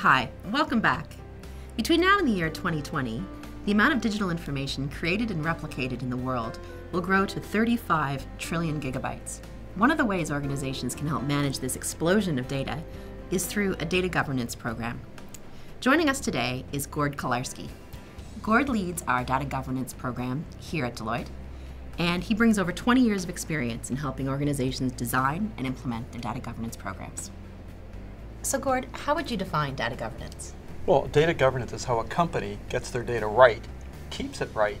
Hi, welcome back. Between now and the year 2020, the amount of digital information created and replicated in the world will grow to 35 trillion gigabytes. One of the ways organizations can help manage this explosion of data is through a data governance program. Joining us today is Gord Kilarski. Gord leads our data governance program here at Deloitte, and he brings over 20 years of experience in helping organizations design and implement their data governance programs. So Gord, how would you define data governance? Well, data governance is how a company gets their data right, keeps it right,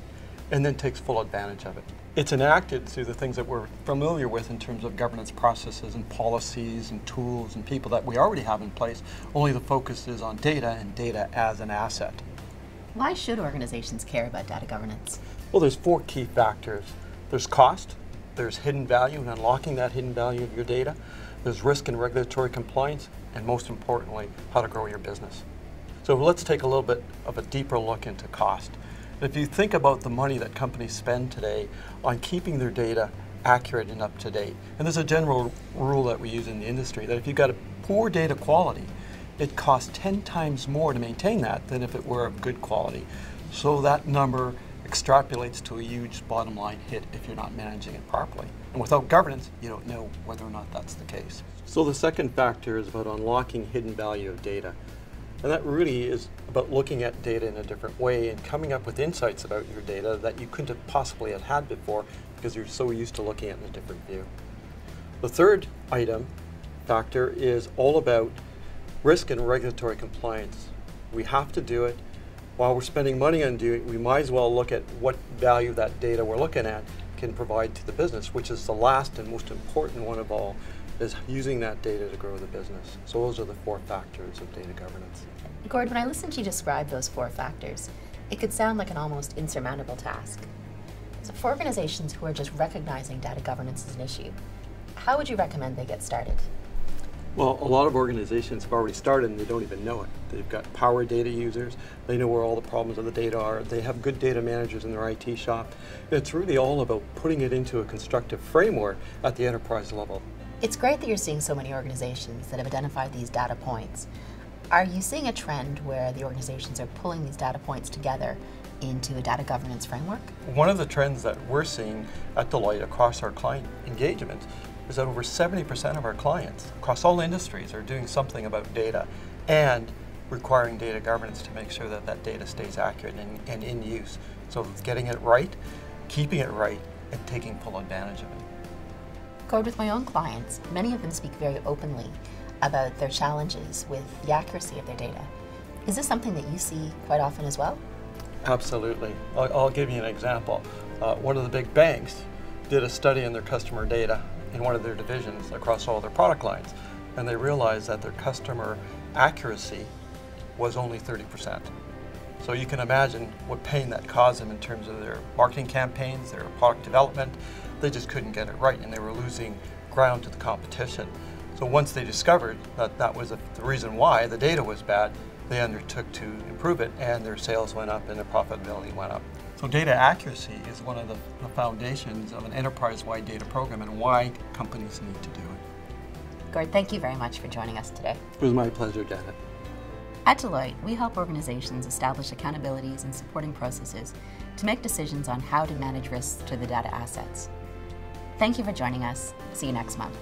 and then takes full advantage of it. It's enacted through the things that we're familiar with in terms of governance processes and policies and tools and people that we already have in place, only the focus is on data and data as an asset. Why should organizations care about data governance? Well, there's four key factors. There's cost, there's hidden value and unlocking that hidden value of your data, there's risk and regulatory compliance, and most importantly, how to grow your business. So let's take a little bit of a deeper look into cost. If you think about the money that companies spend today on keeping their data accurate and up to date, and there's a general rule that we use in the industry that if you've got a poor data quality, it costs 10 times more to maintain that than if it were of good quality. So that number extrapolates to a huge bottom line hit if you're not managing it properly. And without governance, you don't know whether or not that's the case. So the second factor is about unlocking hidden value of data. And that really is about looking at data in a different way and coming up with insights about your data that you couldn't have possibly had before because you're so used to looking at it in a different view. The third factor is all about risk and regulatory compliance. We have to do it. While we're spending money on doing it, we might as well look at what value that data we're looking at can provide to the business, which is the last and most important one of all, is using that data to grow the business. So those are the four factors of data governance. Gord, when I listen to you describe those four factors, it could sound like an almost insurmountable task. So for organizations who are just recognizing data governance as an issue, how would you recommend they get started? Well, a lot of organizations have already started and they don't even know it. They've got power data users, they know where all the problems of the data are, they have good data managers in their IT shop. It's really all about putting it into a constructive framework at the enterprise level. It's great that you're seeing so many organizations that have identified these data points. Are you seeing a trend where the organizations are pulling these data points together into a data governance framework? One of the trends that we're seeing at Deloitte across our client engagement is that over 70% of our clients across all industries are doing something about data and requiring data governance to make sure that that data stays accurate and in use. So it's getting it right, keeping it right, and taking full advantage of it. Gord, with my own clients, many of them speak very openly about their challenges with the accuracy of their data. Is this something that you see quite often as well? Absolutely. I'll give you an example. One of the big banks did a study on their customer data in one of their divisions across all their product lines, and they realized that their customer accuracy was only 30%. So you can imagine what pain that caused them in terms of their marketing campaigns, their product development. They just couldn't get it right and they were losing ground to the competition. So once they discovered that that was the reason why the data was bad, they undertook to improve it and their sales went up and their profitability went up. So data accuracy is one of the foundations of an enterprise-wide data program and why companies need to do it. Gord, thank you very much for joining us today. It was my pleasure, Janet. At Deloitte, we help organizations establish accountabilities and supporting processes to make decisions on how to manage risks to the data assets. Thank you for joining us. See you next month.